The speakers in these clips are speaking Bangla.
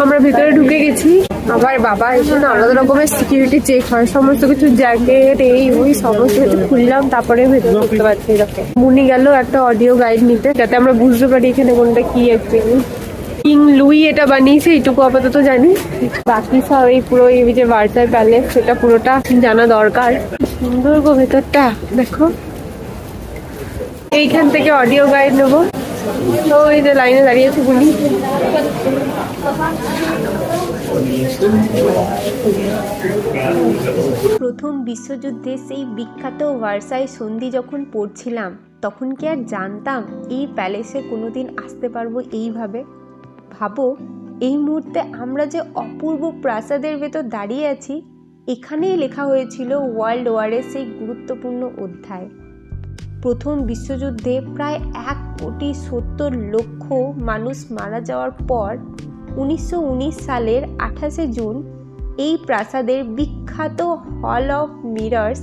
আমরা ভেতরে ঢুকে গেছি। আবার বাবা এসে না আলাদা রকমের সিকিউরিটি চেক হয়, সমস্ত কিছু জ্যাকেট এই ওই সমস্ত কিছু খুললাম, তারপরে ভেতরে ঢুকতে পারছি। এরকম মুনি গেল একটা অডিও গাইড নিতে, যাতে আমরা বুঝতে পারি এখানে কোনটা কি অ্যাকচুয়ালি। কিং লুই এটা বানিয়েছে, এইটুকু আপাতত জানি। বাকি সব এই পুরো এই যে ভার্সাই প্যালেস, সেটা পুরোটা জানা দরকার। সুন্দর গো ভেতরটা, দেখো। এইখান থেকে অডিও গাইড নেবো। তো এই যে লাইনে দাঁড়িয়ে আছে গুলি। প্রথম বিশ্বযুদ্ধে সেই বিখ্যাত ভার্সাই সন্ধি যখন পড়ছিলাম, তখন কি আর জানতাম এই প্যালেসে কোনোদিন আসতে পারবো এইভাবে। ভাবো, এই মুহূর্তে আমরা যে অপূর্ব প্রাসাদের ভেতর দাঁড়িয়ে আছি, এখানেই লেখা হয়েছিল ওয়ার্ল্ড ওয়ারের সেই গুরুত্বপূর্ণ অধ্যায়। প্রথম বিশ্বযুদ্ধে প্রায় 1,70,00,000 মানুষ মারা যাওয়ার পর 1919 সালের 28শে জুন এই প্রাসাদের বিখ্যাত হল অফ মিরর্স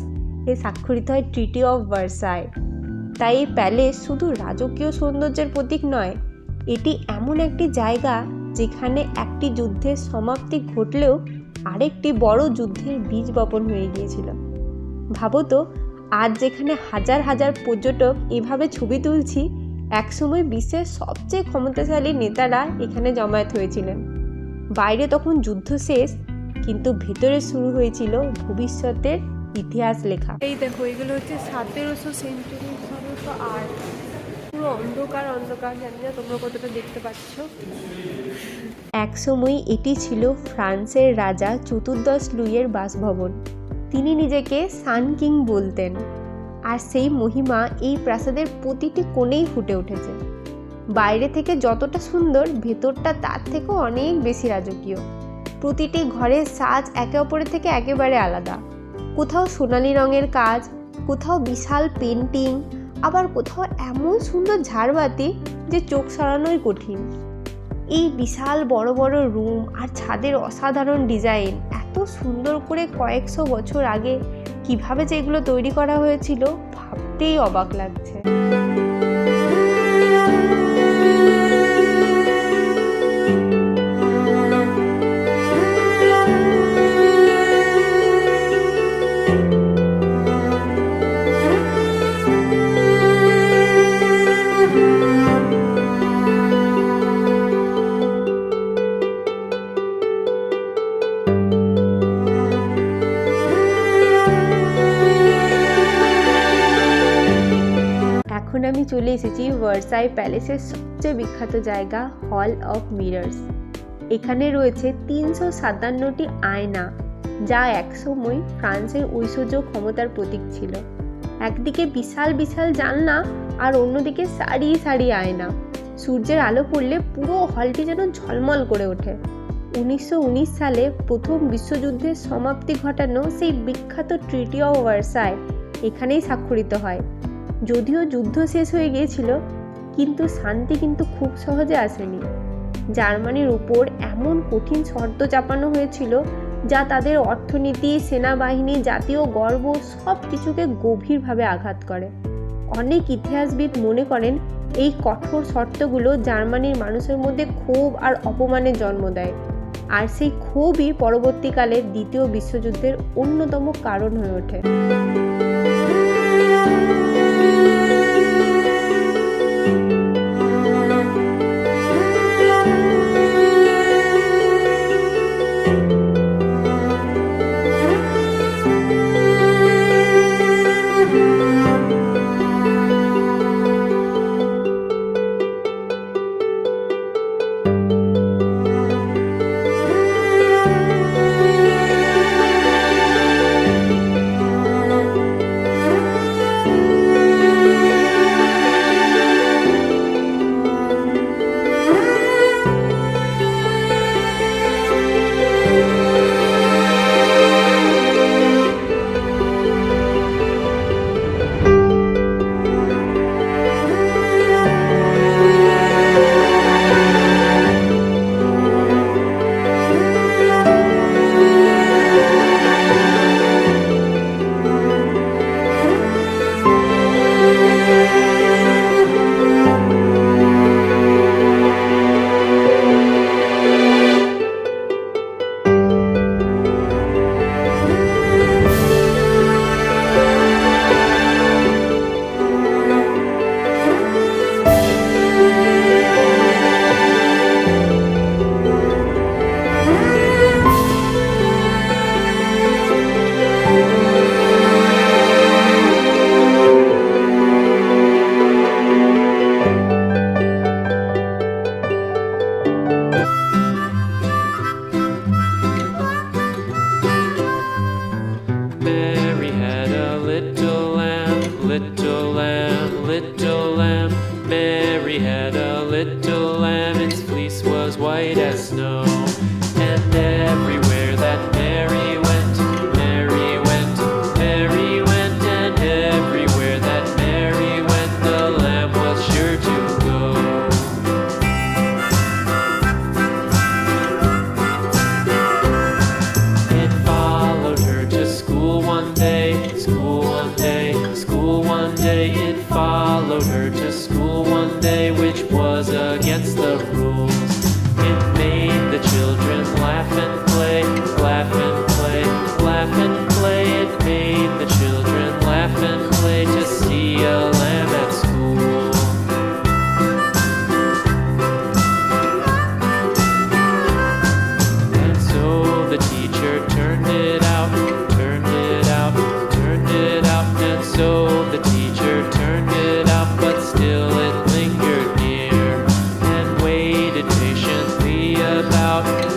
এ স্বাক্ষরিত হয় ট্রিটি অফ ভার্সাই। তাই এই প্যালেস শুধু রাজকীয় সৌন্দর্যের প্রতীক নয়, এটি এমন একটি জায়গা যেখানে একটি যুদ্ধের সমাপ্তি ঘটলেও আরেকটি বড় যুদ্ধের বীজ বপন হয়ে গিয়েছিল। ভাবো তো, আজ যেখানে হাজার হাজার পর্যটক এভাবে ছবি তুলছি, একসময় বিশ্বের সবচেয়ে ক্ষমতাশালী নেতারা এখানে জমায়েত হয়েছিলেন। বাইরে তখন যুদ্ধ শেষ, কিন্তু ভেতরে শুরু হয়েছিল ভবিষ্যতের ইতিহাস লেখা। এই দেখো, এগুলো হচ্ছে 1700 সেঞ্চুরি, 1708। পুরো অন্ধকার অন্ধকার, জানি না তোমরা কতটা দেখতে পাচ্ছ। একসময় এটি ছিল ফ্রান্সের রাজা চতুর্দশ লুইয়ের বাসভবন। তিনি নিজেকে সান কিং বলতেন, আর সেই মহিমা এই প্রাসাদের প্রতিটি কোণেই ফুটে উঠেছে। বাইরে থেকে যতটা সুন্দর, ভেতরটা তার থেকেও অনেক বেশি রাজকীয়। প্রতিটি ঘরের সাজ একে অপরের থেকে একেবারে আলাদা। কোথাও সোনালি রঙের কাজ, কোথাও বিশাল পেন্টিং, আবার কোথাও এমন সুন্দর ঝাড়বাতি যে চোখ সরানোই কঠিন। এই বিশাল বড় বড় রুম আর ছাদের অসাধারণ ডিজাইন, এত সুন্দর করে কয়েকশো বছর আগে কিভাবে যে এগুলো তৈরি করা হয়েছিল, ভাবতেই অবাক লাগছে। এখন আমি চলে এসেছি ভার্সাই প্যালেসের সবচেয়ে বিখ্যাত জায়গা, হল অফ মিরর্স। এখানে রয়েছে 357টি আয়না, যা একসময় ফ্রান্সের ঐশ্বর্য ক্ষমতার প্রতীক ছিল। একদিকে বিশাল বিশাল জানলা, আর অন্যদিকে সারি সারি আয়না। সূর্যের আলো পড়লে পুরো হলটি যেন ঝলমল করে ওঠে। 1919 সালে প্রথম বিশ্বযুদ্ধের সমাপ্তি ঘটানো সেই বিখ্যাত ট্রিটি অফ ভার্সাই এখানেই স্বাক্ষরিত হয়। যদিও যুদ্ধ শেষ হয়ে গিয়েছিল, কিন্তু শান্তি কিন্তু খুব সহজে আসেনি। জার্মানির উপর এমন কঠিন শর্ত চাপানো হয়েছিল, যা তাদের অর্থনীতি, সেনাবাহিনী, জাতীয় গর্ব সব কিছুকে গভীরভাবে আঘাত করে। অনেক ইতিহাসবিদ মনে করেন এই কঠোর শর্তগুলো জার্মানির মানুষের মধ্যে ক্ষোভ আর অপমানের জন্ম দেয়, আর সেই ক্ষোভই পরবর্তীকালে দ্বিতীয় বিশ্বযুদ্ধের অন্যতম কারণ হয়ে ওঠে।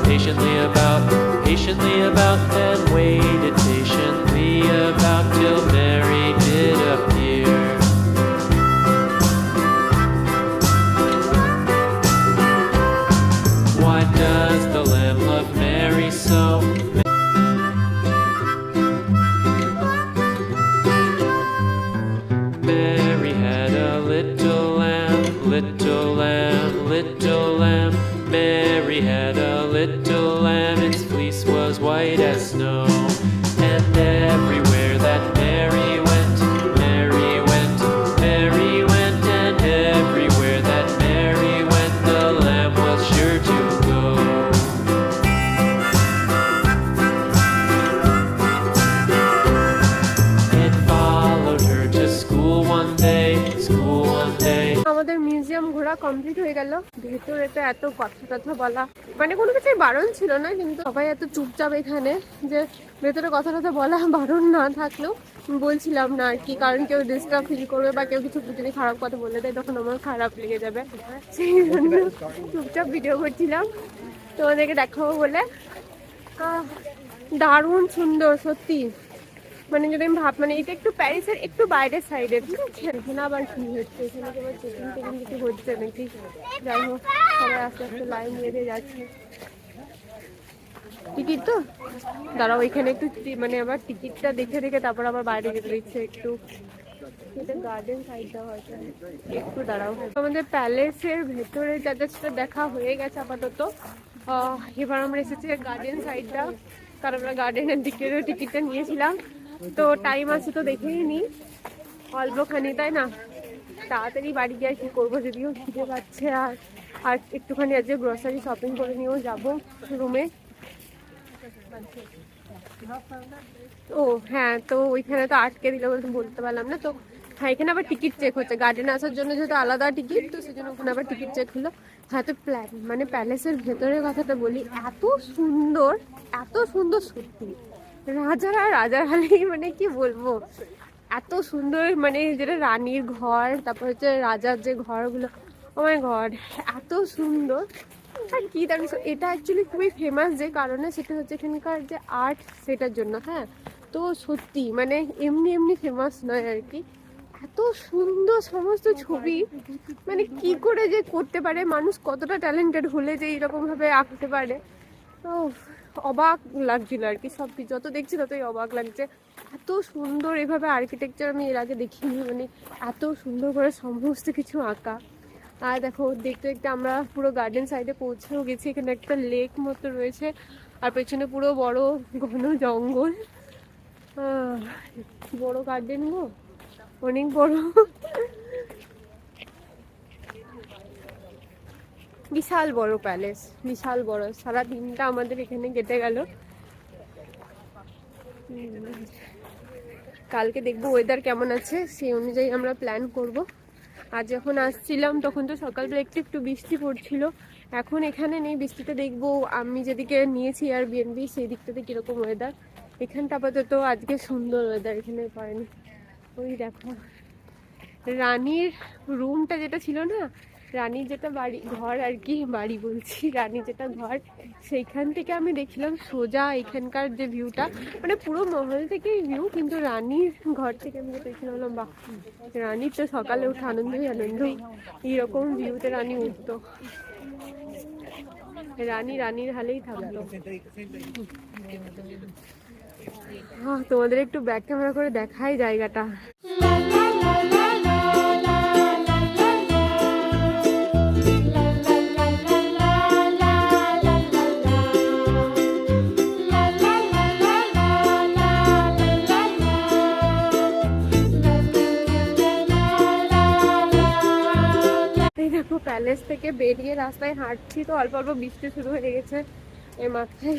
patiently about, then waited patiently about till Mary did appear. Why does the Lamb love Mary so? Mary had a little lamb, little lamb, little lamb. Mary had a little lamb, its fleece was white as snow. And everywhere that Mary went, Mary went, Mary went, and everywhere that Mary went, the lamb was sure to go. It followed her to school one day, school one day. আমাদের মিউজিয়াম ঘোরা কমপ্লিট হয়ে গেল। ভেতরে তো এত কথা বলা মানে কোনো কিছুই বারণ ছিল না, কিন্তু সবাই এত চুপচাপ এখানে যে ভেতরে কথা বলা বারণ না থাকলেও বলছিলাম না আর কি, কারণ কেউ ডিস্টার্ব ফিল করবে বা কেউ কিছু যদি খারাপ কথা বলে দেয় তখন আমার খারাপ লেগে যাবে, সেই জন্য চুপচাপ ভিডিও করছিলাম তোমাদেরকে দেখাবো বলে। দারুণ সুন্দর সত্যি, মানে যদি আমি মানে এটা একটু প্যারিসের একটু বাইরের সাইডে, ঠিক আছে? এখানে আবার কি হচ্ছে, এখানে কি আবার চেকিং টেকিং কিছু হচ্ছে নাকি? যাই হোক, সবাই আস্তে আস্তে লাইন দিয়ে যাচ্ছে। টিকিট তো দাঁড়াও, এখানে একটু মানে আবার টিকিটটা দেখে দেখে তারপর আবার বাইরে যেতে দিচ্ছে একটু। এটা গার্ডেন সাইডটা হয়তো, একটু দাঁড়াও। আমাদের প্যালেসের ভেতরে যা সেটা দেখা হয়ে গেছে আপাতত। এবার আমরা এসেছি গার্ডেন সাইডটা, কারণ আমরা গার্ডেনের দিকেরও টিকিটটা নিয়েছিলাম। তো টাইম আছে তো দেখেই নি অল্পখানি, তাই না? তাড়াতাড়ি বাড়ি গিয়ে কি করবো, যদিও খিদে পাচ্ছে। আর একটুখানি আজকে গ্রোসারি শপিং করে নিয়েও যাবো রুমে। ও হ্যাঁ, তো ওইখানে তো আটকে দিল বলতে বলতে পারলাম না। তো হ্যাঁ, এখানে আবার টিকিট চেক হচ্ছে গার্ডেনে আসার জন্য, যেহেতু আলাদা টিকিট, তো সেজন্য ওখানে আবার টিকিট চেক হলো। হ্যাঁ, তো মানে প্যালেসের ভেতরের কথাটা বলি, এত সুন্দর, এত সুন্দর সত্যি। রাজারা রাজার হালেই, মানে কি বলবো, এত সুন্দর। মানে যেটা রানীর ঘর, তারপর হচ্ছে রাজার যে ঘরগুলো, ও মাই গড, এত সুন্দর। আর কি দামি, এটা অ্যাকচুয়ালি খুবই ফেমাস যে কারণে, সেটা হচ্ছে এখানকার যে আর্ট, সেটার জন্য। হ্যাঁ, তো সত্যি মানে এমনি এমনি ফেমাস নয় আর কি, এত সুন্দর সমস্ত ছবি। মানে কি করে যে করতে পারে মানুষ, কতটা ট্যালেন্টেড হলে যে এরকম ভাবে আঁকতে পারে। তো অবাক লাগছিল আর কি, সব কিছু যত দেখছি ততই অবাক লাগছে। এত সুন্দর এভাবে আর্কিটেকচার আমি এর আগে দেখিনি, মানে এত সুন্দর করে সমস্ত কিছু আঁকা। আর দেখো, দেখতে দেখতে আমরা পুরো গার্ডেন সাইডে পৌঁছেও গেছি। এখানে একটা লেক মতো রয়েছে, আর পেছনে পুরো বড় ঘন জঙ্গল। বড় গার্ডেন গো, অনেক বড়, বিশাল বড় প্যালেস, বিশাল বড়। সারা দিনটা আমাদের এখানে কেটে গেল। কালকে দেখবো ওয়েদার কেমন আছে, সেই অনুযায়ী আমরা প্ল্যান করব। আর যখন আসছিলাম তখন তো সকালবেলা একটু একটু বৃষ্টি পড়ছিল, এখন এখানে নেই বৃষ্টিটা। দেখবো আমি যেদিকে নিয়েছি এয়ারবিএনবি সেই দিকটাতে কিরকম ওয়েদার। এখানটা আপাতত আজকে সুন্দর ওয়েদার, এখানে পারেনি। ওই দেখো রানীর রুমটা যেটা ছিল না, রানীর যেটা বাড়ি ঘর আর কি, বাড়ি বলছি, রানীর যেটা ঘর, সেইখান থেকে আমি দেখলাম সোজা এখানকার যে ভিউটা, মানে পুরো মহল থেকেই ভিউ, কিন্তু রানীর ঘর থেকে আমি যেটা দেখলাম, বললাম বাহ, রানীর তো সকালে উঠে আনন্দই আনন্দ, এইরকম ভিউতে রানী উঠতো, রানীর হালেই থাকতো। হ্যাঁ, তোমাদের একটু ব্যাক ক্যামেরা করে দেখাই জায়গাটা। দেখো, প্যালেস থেকে বেরিয়ে রাস্তায় হাঁটছি, তো অল্প অল্প বৃষ্টি শুরু হয়ে গেছে। এই মাথায়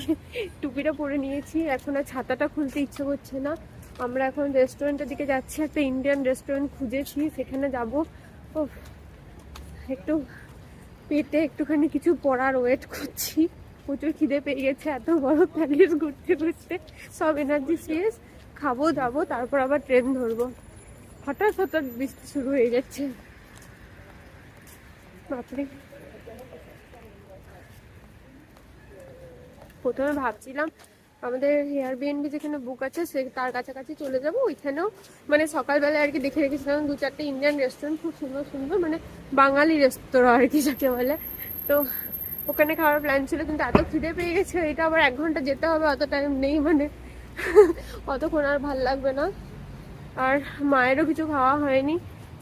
টুপিটা পরে নিয়েছি, এখন আর ছাতাটা খুলতে ইচ্ছে করছে না। আমরা এখন রেস্টুরেন্টের দিকে যাচ্ছি, একটা ইন্ডিয়ান রেস্টুরেন্ট খুঁজেছি, সেখানে যাব। ও একটু পেটে একটুখানি কিছু পড়ার ওয়েট করছি, প্রচুর খিদে পেয়ে গেছে। এত বড় প্যালেস ঘুরতে ঘুরতে সব এনার্জি শেষ, খাবো দাবো, তারপর আবার ট্রেন ধরবো। হঠাৎ হঠাৎ বৃষ্টি শুরু হয়ে যাচ্ছে, বাপরে। প্রথমে ভাবছিলাম আমাদের এয়ারবিএনবি যেখানে বুক আছে সে তার কাছাকাছি চলে যাব, ওইখানেও মানে সকালবেলা আর কি দেখে রেখেছিলাম 2-4টে ইন্ডিয়ান রেস্টুরেন্ট, খুব সুন্দর সুন্দর, মানে বাঙালি রেস্তোরাঁ আর কি যাকে বলে। তো ওখানে খাওয়ার প্ল্যান ছিল, কিন্তু এত খিদে পেয়ে গেছে, এটা আবার 1 ঘন্টা যেতে হবে, অত টাইম নেই, মানে অতক্ষণ আর ভাল লাগবে না। আর মায়েরও কিছু খাওয়া হয়নি,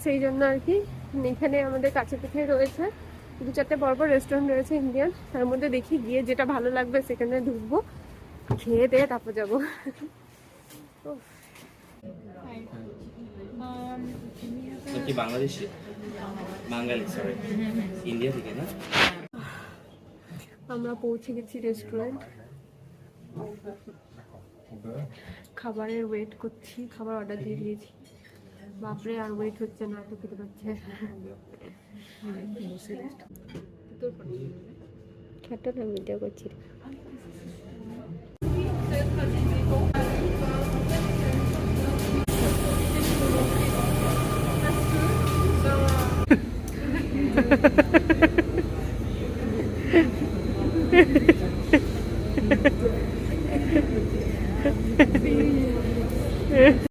সেই জন্য আর কি এখানে আমাদের কাছে পিঠে রয়েছে 2-4টে পরপর রেস্টুরেন্ট রয়েছে ইন্ডিয়ান, তার মধ্যে দেখি গিয়ে যেটা ভালো লাগবে সেখানে ঢুকবো, খেয়ে দিয়ে তারপর যাবো। কি বাংলাদেশি? বাঙালি, সরি, ইন্ডিয়া থেকে না? আমরা পৌঁছে গেছি রেস্টুরেন্ট, খাবারের ওয়েট করছি, খাবার অর্ডার দিয়ে দিয়েছি। বাপরে আর ওয়েট হচ্ছে না, এত খেতে পাচ্ছে। খেতে না, ভিডিও করছি।